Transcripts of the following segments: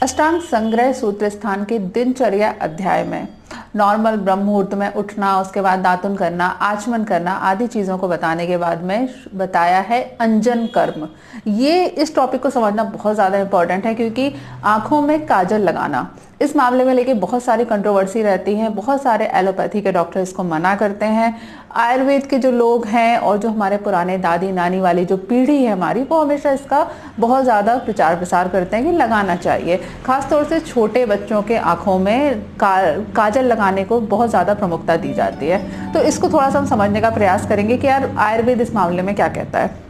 अष्टांग संग्रह सूत्र स्थान के दिनचर्या अध्याय में नॉर्मल ब्रह्म मुहूर्त में उठना, उसके बाद दातुन करना, आचमन करना आदि चीजों को बताने के बाद में बताया है अंजन कर्म। ये इस टॉपिक को समझना बहुत ज्यादा इंपॉर्टेंट है, क्योंकि आंखों में काजल लगाना इस मामले में लेके बहुत सारी कंट्रोवर्सी रहती है। बहुत सारे एलोपैथी के डॉक्टर इसको मना करते हैं। आयुर्वेद के जो लोग हैं और जो हमारे पुराने दादी नानी वाली जो पीढ़ी है हमारी, वो हमेशा इसका बहुत ज़्यादा प्रचार प्रसार करते हैं कि लगाना चाहिए। खासतौर से छोटे बच्चों के आंखों में काजल लगाने को बहुत ज़्यादा प्रमुखता दी जाती है। तो इसको थोड़ा सा हम समझने का प्रयास करेंगे कि यार आयुर्वेद इस मामले में क्या कहता है।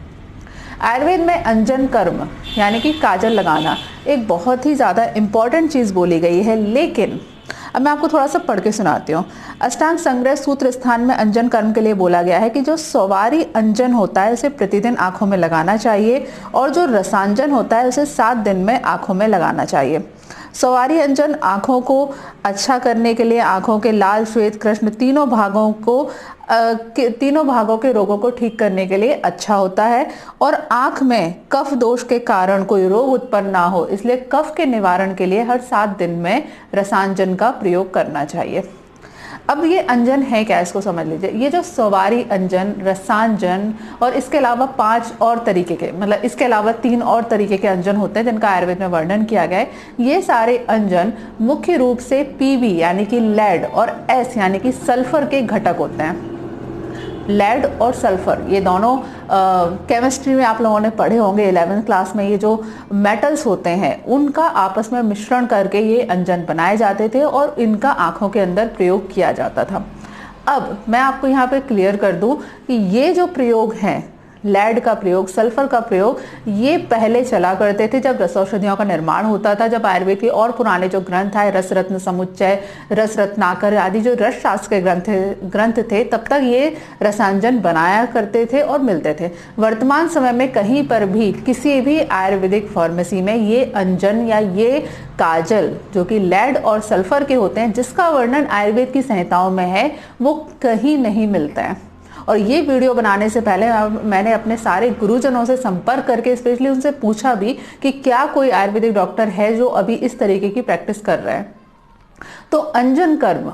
आयुर्वेद में अंजन कर्म यानी कि काजल लगाना एक बहुत ही ज़्यादा इम्पॉर्टेंट चीज़ बोली गई है। लेकिन अब मैं आपको थोड़ा सा पढ़ के सुनाती हूँ। अष्टांग संग्रह सूत्र स्थान में अंजन कर्म के लिए बोला गया है कि जो सवारी अंजन होता है उसे प्रतिदिन आंखों में लगाना चाहिए, और जो रसांजन होता है उसे 7 दिन में आंखों में लगाना चाहिए। सवारी अंजन आंखों को अच्छा करने के लिए, आंखों के लाल, श्वेत, कृष्ण तीनों भागों के रोगों को ठीक करने के लिए अच्छा होता है, और आंख में कफ दोष के कारण कोई रोग उत्पन्न ना हो, इसलिए कफ के निवारण के लिए हर 7 दिन में रसांजन का प्रयोग करना चाहिए। अब ये अंजन है क्या, इसको समझ लीजिए। ये जो सवारी अंजन, रसांजन और इसके अलावा 5 और तरीके के, मतलब इसके अलावा 3 और तरीके के अंजन होते हैं जिनका आयुर्वेद में वर्णन किया गया है। ये सारे अंजन मुख्य रूप से पीबी यानी कि लेड और एस यानी कि सल्फर के घटक होते हैं। लेड और सल्फर ये दोनों केमिस्ट्री में आप लोगों ने पढ़े होंगे 11th क्लास में। ये जो मेटल्स होते हैं उनका आपस में मिश्रण करके ये अंजन बनाए जाते थे और इनका आंखों के अंदर प्रयोग किया जाता था। अब मैं आपको यहाँ पे क्लियर कर दूं कि ये जो प्रयोग हैं, लेड का प्रयोग, सल्फर का प्रयोग, ये पहले चला करते थे जब रसौषधियों का निर्माण होता था। जब आयुर्वेद के और पुराने जो ग्रंथ आए, रस रत्न समुच्चय, रस रत्नाकर आदि जो रस शास्त्र के ग्रंथ थे, तब तक ये रसांजन बनाया करते थे और मिलते थे। वर्तमान समय में कहीं पर भी किसी भी आयुर्वेदिक फार्मेसी में ये अंजन या ये काजल जो कि लेड और सल्फर के होते हैं, जिसका वर्णन आयुर्वेद की संहिताओं में है, वो कहीं नहीं मिलता है। और ये वीडियो बनाने से पहले मैंने अपने सारे गुरुजनों से संपर्क करके स्पेशली उनसे पूछा भी कि क्या कोई आयुर्वेदिक डॉक्टर है जो अभी इस तरीके की प्रैक्टिस कर रहे हैं। तो अंजन कर्म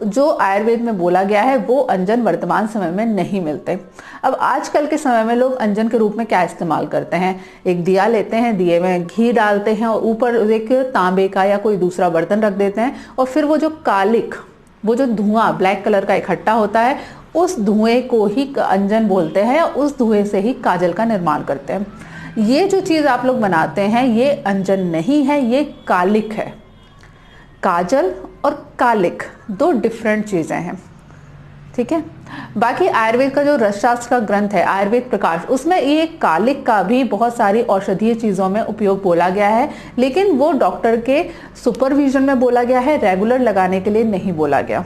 जो आयुर्वेद में बोला गया है वो अंजन वर्तमान समय में नहीं मिलते। अब आजकल के समय में लोग अंजन के रूप में क्या इस्तेमाल करते हैं, एक दिया लेते हैं, दिए में घी डालते हैं और ऊपर एक तांबे का या कोई दूसरा बर्तन रख देते हैं, और फिर वो जो कालिक, वो जो धुआं ब्लैक कलर का इकट्ठा होता है, उस धुएं को ही अंजन बोलते हैं, उस धुएं से ही काजल का निर्माण करते हैं। ये जो चीज आप लोग बनाते हैं ये अंजन नहीं है, ये कालिक है। काजल और कालिक 2 डिफरेंट चीजें हैं, ठीक है। बाकी आयुर्वेद का जो रसशास्त्र का ग्रंथ है आयुर्वेद प्रकाश, उसमें ये कालिक का भी बहुत सारी औषधीय चीजों में उपयोग बोला गया है, लेकिन वो डॉक्टर के सुपरविजन में बोला गया है, रेगुलर लगाने के लिए नहीं बोला गया।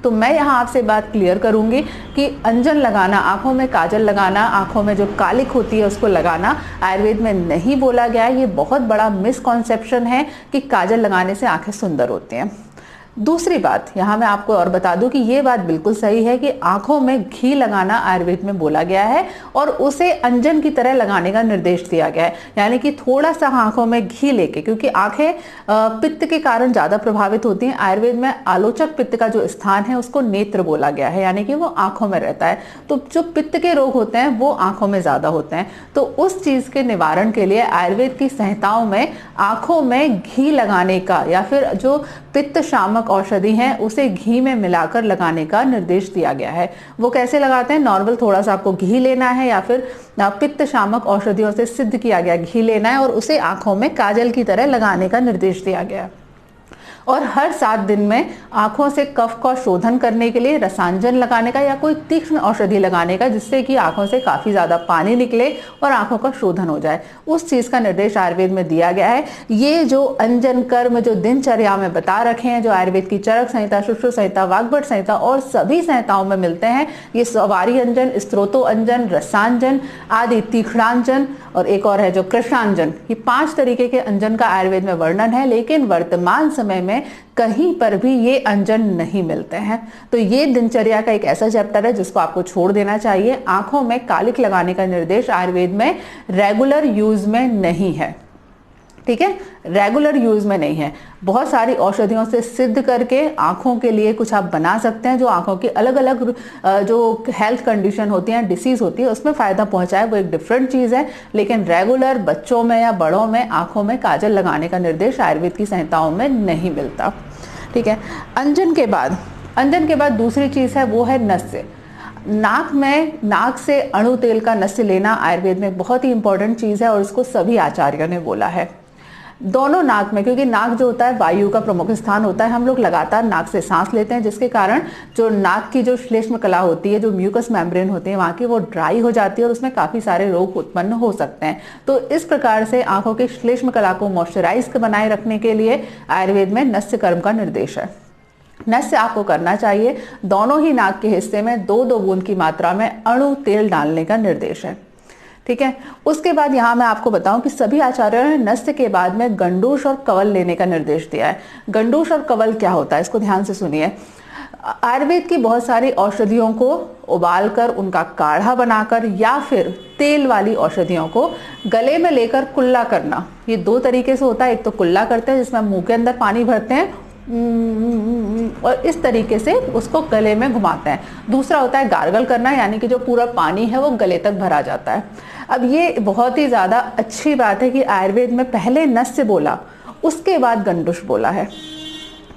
तो मैं यहाँ आपसे बात क्लियर करूंगी कि अंजन लगाना, आंखों में काजल लगाना, आंखों में जो कालिक होती है उसको लगाना आयुर्वेद में नहीं बोला गया है। ये बहुत बड़ा मिसकॉन्सेप्शन है कि काजल लगाने से आंखें सुंदर होती हैं। दूसरी बात यहाँ मैं आपको और बता दूं कि ये बात बिल्कुल सही है कि आंखों में घी लगाना आयुर्वेद में बोला गया है और उसे अंजन की तरह लगाने का निर्देश दिया गया है। यानी कि थोड़ा सा आंखों में घी लेके, क्योंकि आंखें पित्त के कारण ज्यादा प्रभावित होती हैं। आयुर्वेद में आलोचक पित्त का जो स्थान है उसको नेत्र बोला गया है, यानी कि वो आंखों में रहता है। तो जो पित्त के रोग होते हैं वो आंखों में ज्यादा होते हैं। तो उस चीज के निवारण के लिए आयुर्वेद की संहिताओं में आंखों में घी लगाने का या फिर जो पित्त शामक औषधि है उसे घी में मिलाकर लगाने का निर्देश दिया गया है। वो कैसे लगाते हैं, नॉर्मल थोड़ा सा आपको घी लेना है या फिर पित्त शामक औषधियों से सिद्ध किया गया घी लेना है और उसे आंखों में काजल की तरह लगाने का निर्देश दिया गया है। और हर 7 दिन में आंखों से कफ का शोधन करने के लिए रसांजन लगाने का या कोई तीक्ष्ण औषधि लगाने का, जिससे कि आंखों से काफी ज्यादा पानी निकले और आंखों का शोधन हो जाए, उस चीज का निर्देश आयुर्वेद में दिया गया है। ये जो अंजन कर्म जो दिनचर्या में बता रखे हैं, जो आयुर्वेद की चरक संहिता, सुश्रुत संहिता, वाग्भट संहिता और सभी संहिताओं में मिलते हैं, ये सवारी अंजन, स्त्रोतो अंजन, रसांजन आदि, तीक्ष्णांजन और एक और है जो कृष्णांजन, ये 5 तरीके के अंजन का आयुर्वेद में वर्णन है। लेकिन वर्तमान समय में कहीं पर भी ये अंजन नहीं मिलते हैं। तो ये दिनचर्या का एक ऐसा चैप्टर है जिसको आपको छोड़ देना चाहिए। आंखों में कालिक लगाने का निर्देश आयुर्वेद में रेगुलर यूज में नहीं है, ठीक है, रेगुलर यूज में नहीं है। बहुत सारी औषधियों से सिद्ध करके आंखों के लिए कुछ आप बना सकते हैं जो आंखों की अलग अलग जो हेल्थ कंडीशन होती है, डिसीज होती है, उसमें फायदा पहुंचाए, वो एक डिफरेंट चीज है। लेकिन रेगुलर बच्चों में या बड़ों में आंखों में काजल लगाने का निर्देश आयुर्वेद की संहिताओं में नहीं मिलता। ठीक है, अंजन के बाद दूसरी चीज है वो है नस्य। नाक से अणु तेल का नस्य लेना आयुर्वेद में बहुत ही इंपॉर्टेंट चीज है और इसको सभी आचार्यों ने बोला है। दोनों नाक में, क्योंकि नाक जो होता है वायु का प्रमुख स्थान होता है, हम लोग लगातार नाक से सांस लेते हैं, जिसके कारण जो नाक की जो श्लेष्म कला होती है, जो म्यूकस मेम्ब्रेन होती है वहाँ की, वो ड्राई हो जाती है और उसमें काफी सारे रोग उत्पन्न हो सकते हैं। तो इस प्रकार से आंखों की श्लेष्म कला को मॉइस्चराइज बनाए रखने के लिए आयुर्वेद में नस्य कर्म का निर्देश है। नस्य आपको करना चाहिए, दोनों ही नाक के हिस्से में 2-2 बूंद की मात्रा में अणु तेल डालने का निर्देश है। ठीक है, उसके बाद यहाँ मैं आपको बताऊं कि सभी आचार्यों ने नस्य के बाद में गंडूश और कवल लेने का निर्देश दिया है। गंडूश और कवल क्या होता है, इसको ध्यान से सुनिए। आयुर्वेद की बहुत सारी औषधियों को उबालकर उनका काढ़ा बनाकर या फिर तेल वाली औषधियों को गले में लेकर कुल्ला करना, ये 2 तरीके से होता है। एक तो कुल्ला करते हैं जिसमें मुंह के अंदर पानी भरते हैं और इस तरीके से उसको गले में घुमाते हैं। दूसरा होता है गार्गल करना, यानी कि जो पूरा पानी है वो गले तक भरा जाता है। अब ये बहुत ही ज्यादा अच्छी बात है कि आयुर्वेद में पहले नस्य बोला, उसके बाद गंडूश बोला है।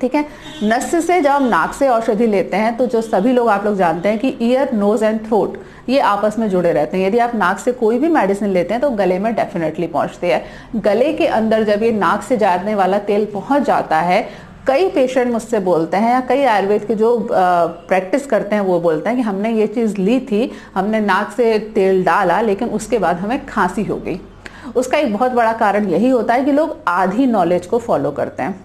ठीक है, नस्य से जब हम नाक से औषधि लेते हैं तो जो सभी लोग आप लोग जानते हैं कि ईयर, नोज एंड थ्रोट ये आपस में जुड़े रहते हैं। यदि आप नाक से कोई भी मेडिसिन लेते हैं तो गले में डेफिनेटली पहुंचती है। गले के अंदर जब ये नाक से जाने वाला तेल पहुंच जाता है, कई पेशेंट मुझसे बोलते हैं या कई आयुर्वेद के जो प्रैक्टिस करते हैं वो बोलते हैं कि हमने ये चीज़ ली थी, हमने नाक से तेल डाला लेकिन उसके बाद हमें खांसी हो गई। उसका एक बहुत बड़ा कारण यही होता है कि लोग आधी नॉलेज को फॉलो करते हैं।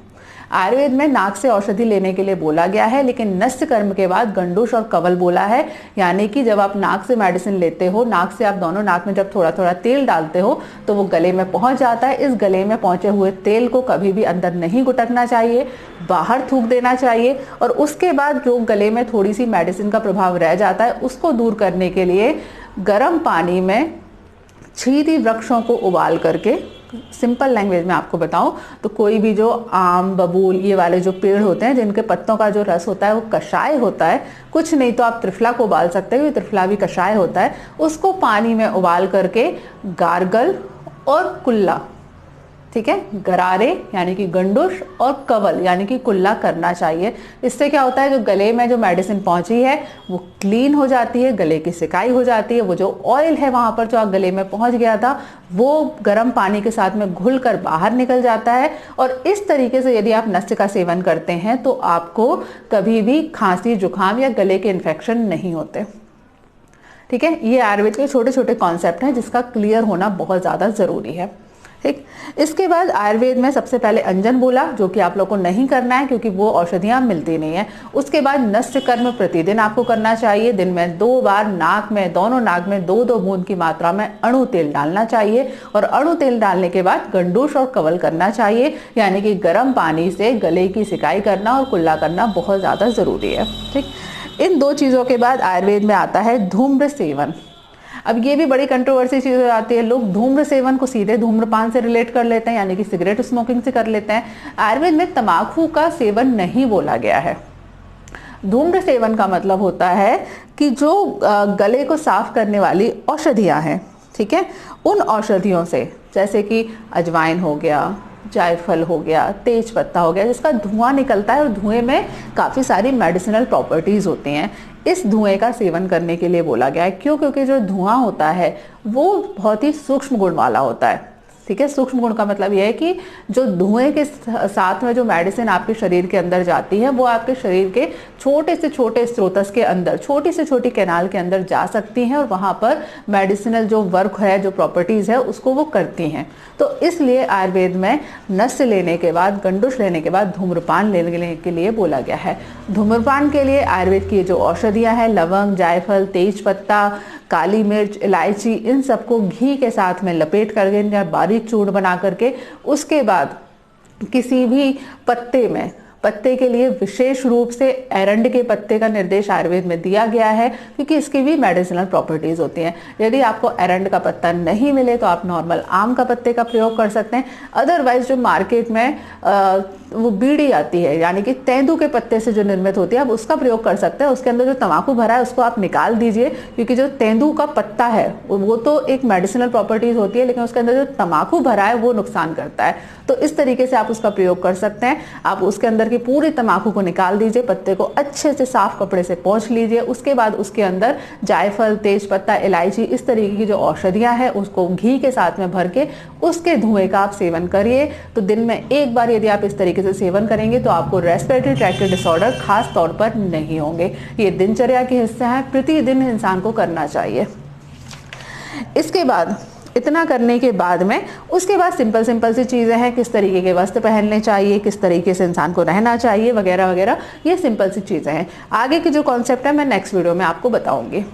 आयुर्वेद में नाक से औषधि लेने के लिए बोला गया है, लेकिन नस्य कर्म के बाद गंडूश और कवल बोला है। यानी कि जब आप नाक से मेडिसिन लेते हो, नाक से आप दोनों नाक में जब थोड़ा थोड़ा तेल डालते हो तो वो गले में पहुंच जाता है। इस गले में पहुंचे हुए तेल को कभी भी अंदर नहीं गुटकना चाहिए, बाहर थूक देना चाहिए। और उसके बाद जो गले में थोड़ी सी मेडिसिन का प्रभाव रह जाता है उसको दूर करने के लिए गर्म पानी में छीरी वृक्षों को उबाल करके, सिंपल लैंग्वेज में आपको बताऊं तो कोई भी जो आम, बबूल, ये वाले जो पेड़ होते हैं जिनके पत्तों का जो रस होता है वो कषाय होता है, कुछ नहीं तो आप त्रिफला को उबाल सकते हो, त्रिफला भी कषाय होता है, उसको पानी में उबाल करके गार्गल और कुल्ला, ठीक है, गरारे यानी कि गंडूश और कवल यानी कि कुल्ला करना चाहिए। इससे क्या होता है, जो गले में जो मेडिसिन पहुंची है वो क्लीन हो जाती है, गले की सिकाई हो जाती है, वो जो ऑयल है वहां पर जो गले में पहुंच गया था वो गर्म पानी के साथ में घुल कर बाहर निकल जाता है। और इस तरीके से यदि आप नस्य का सेवन करते हैं तो आपको कभी भी खांसी, जुकाम या गले के इन्फेक्शन नहीं होते। ठीक है, ये आयुर्वेद के छोटे छोटे कॉन्सेप्ट हैं जिसका क्लियर होना बहुत ज्यादा जरूरी है। ठीक, इसके बाद आयुर्वेद में सबसे पहले अंजन बोला, जो कि आप लोग को नहीं करना है क्योंकि वो औषधियां मिलती नहीं है। उसके बाद नस्य कर्म प्रतिदिन आपको करना चाहिए, दिन में 2 बार नाक में, दोनों नाक में 2-2 बूंद की मात्रा में अणु तेल डालना चाहिए। और अणु तेल डालने के बाद गंडूश और कवल करना चाहिए, यानी कि गर्म पानी से गले की सिकाई करना और कुल्ला करना बहुत ज्यादा जरूरी है। ठीक, इन 2 चीजों के बाद आयुर्वेद में आता है धूम्र सेवन। अब ये भी बड़ी कंट्रोवर्सी चीज हो जाती है, लोग धूम्र सेवन को सीधे धूम्रपान से रिलेट कर लेते हैं, यानी कि सिगरेट स्मोकिंग से कर लेते हैं। आयुर्वेद में तंबाकू का सेवन नहीं बोला गया है। धूम्र सेवन का मतलब होता है कि जो गले को साफ करने वाली औषधियां हैं, ठीक है, उन औषधियों से, जैसे कि अजवाइन हो गया, जायफल हो गया, तेज पत्ता हो गया, जिसका धुआं निकलता है और धुएं में काफ़ी सारी मेडिसिनल प्रॉपर्टीज होती हैं, इस धुएं का सेवन करने के लिए बोला गया है। क्यों? क्योंकि जो धुआं होता है वो बहुत ही सूक्ष्म गुण वाला होता है। ठीक है, सूक्ष्म गुण का मतलब यह है कि जो धुएं के साथ में जो मेडिसिन आपके शरीर के अंदर जाती है वो आपके शरीर के छोटे से छोटे स्रोतस के अंदर, छोटी से छोटी कैनाल के अंदर जा सकती हैं और वहां पर मेडिसिनल जो वर्क है, जो प्रॉपर्टीज है, उसको वो करती हैं। तो इसलिए आयुर्वेद में नस्य लेने के बाद, गंडूश लेने के बाद धूम्रपान लेने के लिए बोला गया है। धूम्रपान के लिए आयुर्वेद की जो औषधियां हैं, लवंग, जायफल, तेज पत्ता, काली मिर्च, इलायची, इन सबको घी के साथ में लपेट करके या बारीक चूर्ण बना करके उसके बाद किसी भी पत्ते में पत्ते के लिए विशेष रूप से एरंड के पत्ते का निर्देश आयुर्वेद में दिया गया है, क्योंकि इसकी भी मेडिसिनल प्रॉपर्टीज होती हैं। यदि आपको एरंड का पत्ता नहीं मिले तो आप नॉर्मल आम का पत्ते का प्रयोग कर सकते हैं। अदरवाइज जो मार्केट में वो बीड़ी आती है, यानी कि तेंदू के पत्ते से जो निर्मित होती है, आप उसका प्रयोग कर सकते हैं। उसके अंदर जो तंबाकू भरा है उसको आप निकाल दीजिए, क्योंकि जो तेंदू का पत्ता है वो तो एक मेडिसिनल प्रॉपर्टीज होती है, लेकिन उसके अंदर जो तंबाकू भरा है वो नुकसान करता है। तो इस तरीके से आप उसका प्रयोग कर सकते हैं। आप उसके अंदर की पूरी तंबाकू को निकाल दीजिए, पत्ते को अच्छे से साफ कपड़े से पोंछ लीजिए। उसके बाद उसके अंदर जायफल, तेज पत्ता, इलायची, इस तरीके की जो औषधियां हैं उसको घी के साथ में भर के उसके धुएं का आप सेवन करिए। तो दिन में एक बार यदि आप इस तरीके से सेवन करेंगे तो आपको रेस्पिरेटरी ट्रैक्ट डिसऑर्डर खास तौर पर नहीं होंगे। ये दिनचर्या के हिस्से हैं, प्रतिदिन इंसान को करना चाहिए। इसके बाद इतना करने के बाद में उसके बाद सिंपल सी चीज़ें हैं, किस तरीके के वस्त्र पहनने चाहिए, किस तरीके से इंसान को रहना चाहिए, वगैरह वगैरह। ये सिंपल सी चीज़ें हैं। आगे की जो कॉन्सेप्ट है मैं नेक्स्ट वीडियो में आपको बताऊंगी।